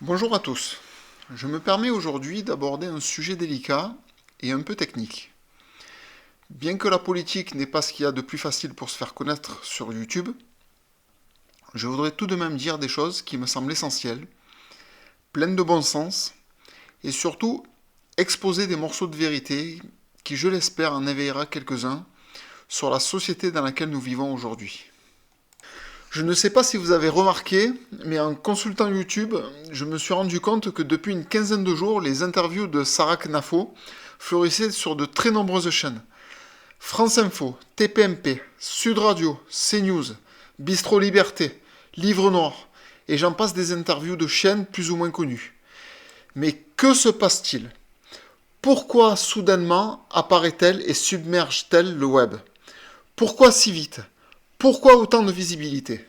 Bonjour à tous. Je me permets aujourd'hui d'aborder un sujet délicat et un peu technique. Bien que la politique n'est pas ce qu'il y a de plus facile pour se faire connaître sur YouTube, je voudrais tout de même dire des choses qui me semblent essentielles, pleines de bon sens, et surtout exposer des morceaux de vérité qui, je l'espère, en éveillera quelques-uns sur la société dans laquelle nous vivons aujourd'hui. Je ne sais pas si vous avez remarqué, mais en consultant YouTube, je me suis rendu compte que depuis une quinzaine de jours, les interviews de Sarah Knafo fleurissaient sur de très nombreuses chaînes. France Info, TPMP, Sud Radio, CNews, Bistro Liberté, Livre Noir, et j'en passe des interviews de chaînes plus ou moins connues. Mais que se passe-t-il? Pourquoi soudainement apparaît-elle et submerge-t-elle le web? Pourquoi si vite? Pourquoi autant de visibilité?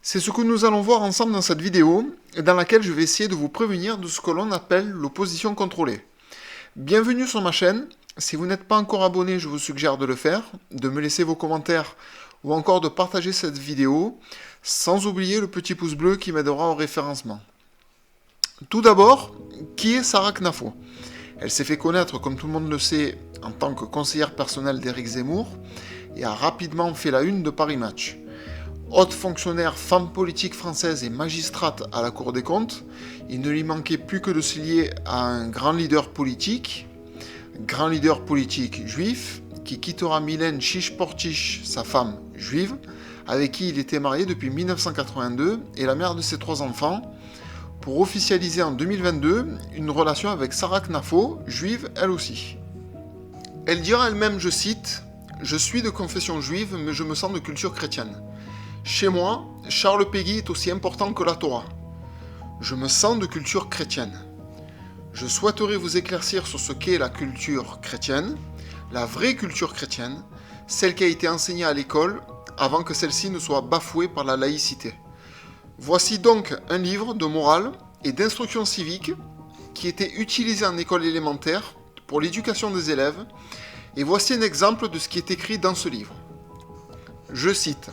C'est ce que nous allons voir ensemble dans cette vidéo, dans laquelle je vais essayer de vous prévenir de ce que l'on appelle l'opposition contrôlée. Bienvenue sur ma chaîne. Si vous n'êtes pas encore abonné, je vous suggère de le faire, de me laisser vos commentaires ou encore de partager cette vidéo, sans oublier le petit pouce bleu qui m'aidera au référencement. Tout d'abord, qui est Sarah Knafo? Elle s'est fait connaître, comme tout le monde le sait, en tant que conseillère personnelle d'Éric Zemmour et a rapidement fait la une de Paris Match. Haute fonctionnaire, femme politique française et magistrate à la Cour des comptes, il ne lui manquait plus que de se lier à un grand leader politique juif, qui quittera Mylène Chiche-Portiche, sa femme juive, avec qui il était marié depuis 1982 et la mère de ses 3 enfants, pour officialiser en 2022 une relation avec Sarah Knafo, juive elle aussi. Elle dira elle-même, je cite, « Je suis de confession juive, mais je me sens de culture chrétienne. Chez moi, Charles Péguy est aussi important que la Torah. Je me sens de culture chrétienne. Je souhaiterais vous éclaircir sur ce qu'est la culture chrétienne, la vraie culture chrétienne, celle qui a été enseignée à l'école avant que celle-ci ne soit bafouée par la laïcité. Voici donc un livre de morale et d'instruction civique qui était utilisé en école élémentaire pour l'éducation des élèves, et voici un exemple de ce qui est écrit dans ce livre. Je cite.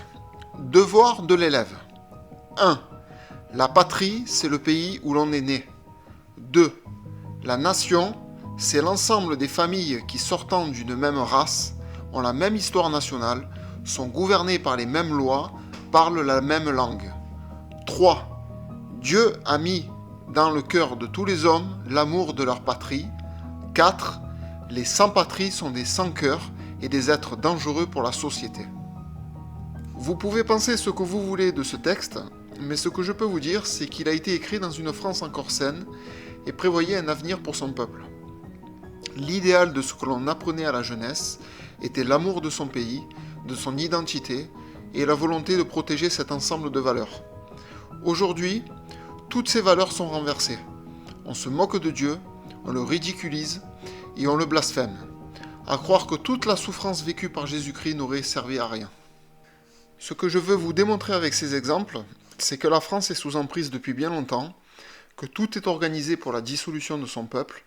Devoir de l'élève. 1. La patrie, c'est le pays où l'on est né. 2. La nation, c'est l'ensemble des familles qui, sortant d'une même race, ont la même histoire nationale, sont gouvernées par les mêmes lois, parlent la même langue. 3. Dieu a mis dans le cœur de tous les hommes l'amour de leur patrie. 4. Les sans-patrie sont des sans-cœurs et des êtres dangereux pour la société. Vous pouvez penser ce que vous voulez de ce texte, mais ce que je peux vous dire, c'est qu'il a été écrit dans une France encore saine et prévoyait un avenir pour son peuple. L'idéal de ce que l'on apprenait à la jeunesse était l'amour de son pays, de son identité et la volonté de protéger cet ensemble de valeurs. Aujourd'hui, toutes ces valeurs sont renversées. On se moque de Dieu, on le ridiculise et on le blasphème. À croire que toute la souffrance vécue par Jésus-Christ n'aurait servi à rien. Ce que je veux vous démontrer avec ces exemples, c'est que la France est sous emprise depuis bien longtemps, que tout est organisé pour la dissolution de son peuple,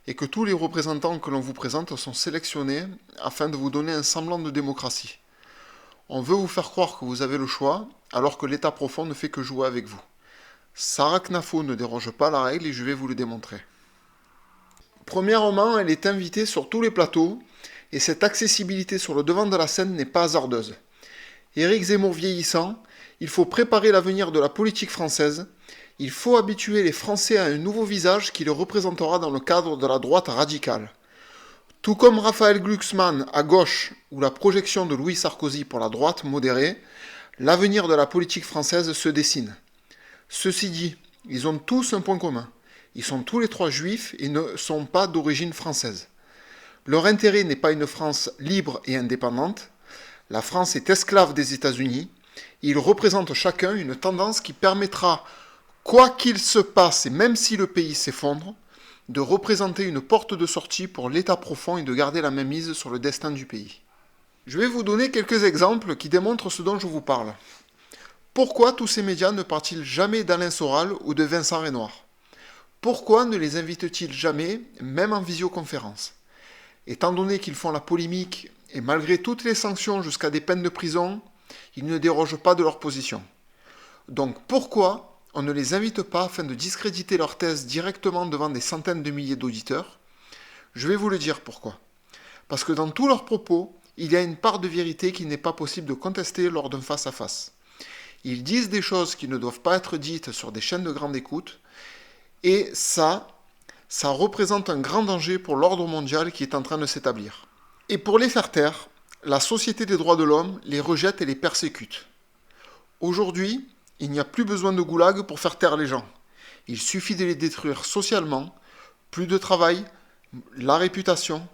et que tous les représentants que l'on vous présente sont sélectionnés afin de vous donner un semblant de démocratie. On veut vous faire croire que vous avez le choix, alors que l'État profond ne fait que jouer avec vous. Sarah Knafo ne déroge pas à la règle et je vais vous le démontrer. Premièrement, elle est invitée sur tous les plateaux, et cette accessibilité sur le devant de la scène n'est pas hasardeuse. Éric Zemmour vieillissant, il faut préparer l'avenir de la politique française, il faut habituer les Français à un nouveau visage qui les représentera dans le cadre de la droite radicale. Tout comme Raphaël Glucksmann à gauche ou la projection de Louis Sarkozy pour la droite modérée, l'avenir de la politique française se dessine. Ceci dit, ils ont tous un point commun. Ils sont tous les 3 juifs et ne sont pas d'origine française. Leur intérêt n'est pas une France libre et indépendante. La France est esclave des États-Unis. Ils représentent chacun une tendance qui permettra, quoi qu'il se passe et même si le pays s'effondre, de représenter une porte de sortie pour l'État profond et de garder la mainmise sur le destin du pays. Je vais vous donner quelques exemples qui démontrent ce dont je vous parle. Pourquoi tous ces médias ne parlent-ils jamais d'Alain Soral ou de Vincent Renoir? Pourquoi ne les invitent-ils jamais, même en visioconférence? Étant donné qu'ils font la polémique et malgré toutes les sanctions jusqu'à des peines de prison, ils ne dérogent pas de leur position. Donc pourquoi on ne les invite pas afin de discréditer leur thèse directement devant des centaines de milliers d'auditeurs? Je vais vous le dire pourquoi. Parce que dans tous leurs propos, il y a une part de vérité qu'il n'est pas possible de contester lors d'un face-à-face. Ils disent des choses qui ne doivent pas être dites sur des chaînes de grande écoute, et ça représente un grand danger pour l'ordre mondial qui est en train de s'établir. Et pour les faire taire, la Société des droits de l'homme les rejette et les persécute. Aujourd'hui, il n'y a plus besoin de goulag pour faire taire les gens. Il suffit de les détruire socialement, plus de travail, la réputation,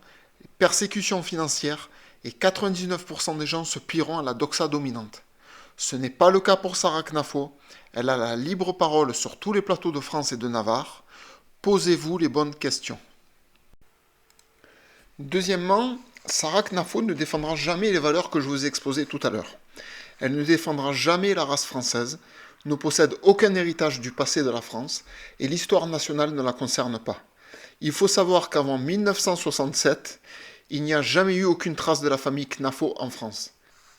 persécutions financières, et 99% des gens se plieront à la doxa dominante. Ce n'est pas le cas pour Sarah Knafo, elle a la libre parole sur tous les plateaux de France et de Navarre. Posez-vous les bonnes questions. Deuxièmement, Sarah Knafo ne défendra jamais les valeurs que je vous ai exposées tout à l'heure. Elle ne défendra jamais la race française, ne possède aucun héritage du passé de la France, et l'histoire nationale ne la concerne pas. Il faut savoir qu'avant 1967, il n'y a jamais eu aucune trace de la famille Knafo en France.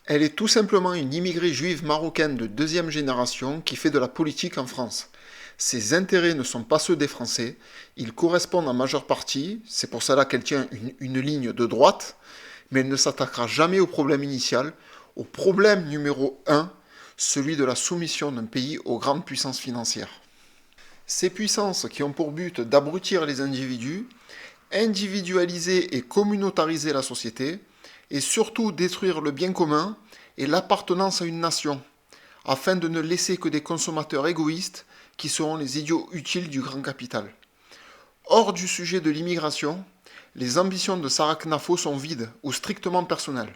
Elle est tout simplement une immigrée juive marocaine de deuxième génération qui fait de la politique en France. Ses intérêts ne sont pas ceux des Français, ils correspondent en majeure partie, c'est pour cela qu'elle tient une ligne de droite, mais elle ne s'attaquera jamais au problème initial, au problème numéro 1, celui de la soumission d'un pays aux grandes puissances financières. Ces puissances qui ont pour but d'abrutir les individus, individualiser et communautariser la société, et surtout détruire le bien commun et l'appartenance à une nation, afin de ne laisser que des consommateurs égoïstes qui seront les idiots utiles du grand capital. Hors du sujet de l'immigration, les ambitions de Sarah Knafo sont vides ou strictement personnelles.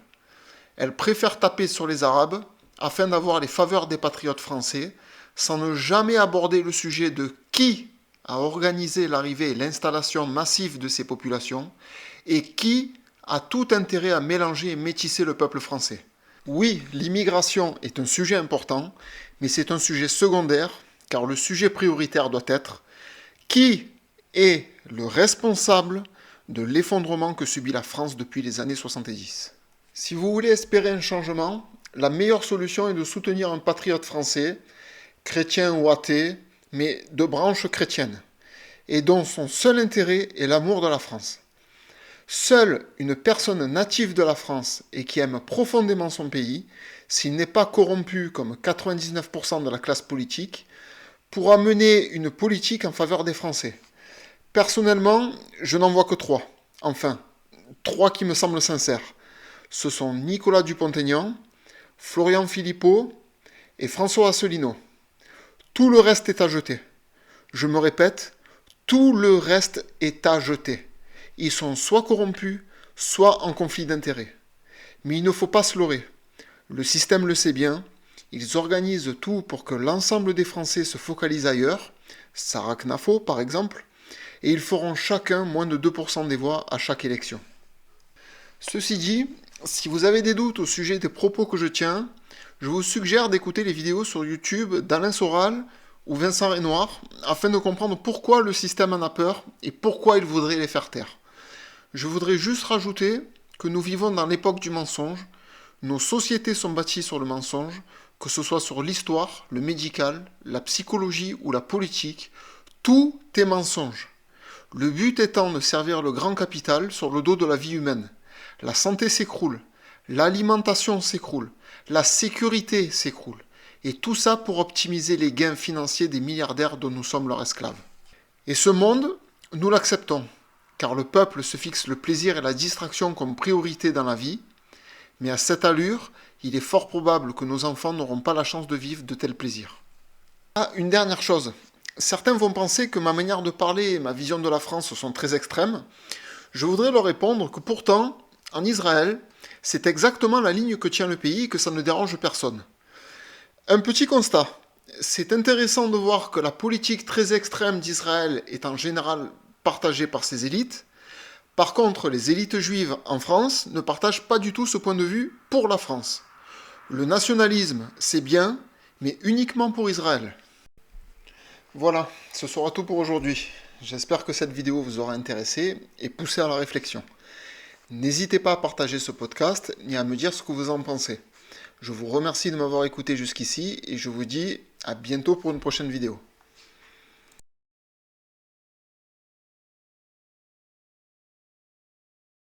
Elle préfère taper sur les Arabes afin d'avoir les faveurs des patriotes français, sans ne jamais aborder le sujet de qui a organisé l'arrivée et l'installation massive de ces populations et qui a tout intérêt à mélanger et métisser le peuple français. Oui, l'immigration est un sujet important, mais c'est un sujet secondaire, car le sujet prioritaire doit être qui est le responsable de l'effondrement que subit la France depuis les années 70. Si vous voulez espérer un changement, la meilleure solution est de soutenir un patriote français, chrétien ou athée, mais de branche chrétienne, et dont son seul intérêt est l'amour de la France. Seule une personne native de la France et qui aime profondément son pays, s'il n'est pas corrompu comme 99% de la classe politique, pourra mener une politique en faveur des Français. Personnellement, je n'en vois que 3. Enfin, 3 qui me semblent sincères. Ce sont Nicolas Dupont-Aignan, Florian Philippot et François Asselineau. Tout le reste est à jeter. Je me répète, tout le reste est à jeter. Ils sont soit corrompus, soit en conflit d'intérêts. Mais il ne faut pas se leurrer. Le système le sait bien. Ils organisent tout pour que l'ensemble des Français se focalisent ailleurs, Sarah Knafo par exemple, et ils feront chacun moins de 2% des voix à chaque élection. Ceci dit, si vous avez des doutes au sujet des propos que je tiens, je vous suggère d'écouter les vidéos sur YouTube d'Alain Soral ou Vincent Renoir afin de comprendre pourquoi le système en a peur et pourquoi il voudrait les faire taire. Je voudrais juste rajouter que nous vivons dans l'époque du mensonge, nos sociétés sont bâties sur le mensonge, que ce soit sur l'histoire, le médical, la psychologie ou la politique, tout est mensonge. Le but étant de servir le grand capital sur le dos de la vie humaine. La santé s'écroule, l'alimentation s'écroule, la sécurité s'écroule, et tout ça pour optimiser les gains financiers des milliardaires dont nous sommes leurs esclaves. Et ce monde, nous l'acceptons, car le peuple se fixe le plaisir et la distraction comme priorité dans la vie, mais à cette allure, il est fort probable que nos enfants n'auront pas la chance de vivre de tels plaisirs. Ah, une dernière chose. Certains vont penser que ma manière de parler et ma vision de la France sont très extrêmes. Je voudrais leur répondre que pourtant, en Israël, c'est exactement la ligne que tient le pays et que ça ne dérange personne. Un petit constat. C'est intéressant de voir que la politique très extrême d'Israël est en général partagée par ses élites. Par contre, les élites juives en France ne partagent pas du tout ce point de vue pour la France. Le nationalisme, c'est bien, mais uniquement pour Israël. Voilà, ce sera tout pour aujourd'hui. J'espère que cette vidéo vous aura intéressé et poussé à la réflexion. N'hésitez pas à partager ce podcast ni à me dire ce que vous en pensez. Je vous remercie de m'avoir écouté jusqu'ici et je vous dis À bientôt pour une prochaine vidéo.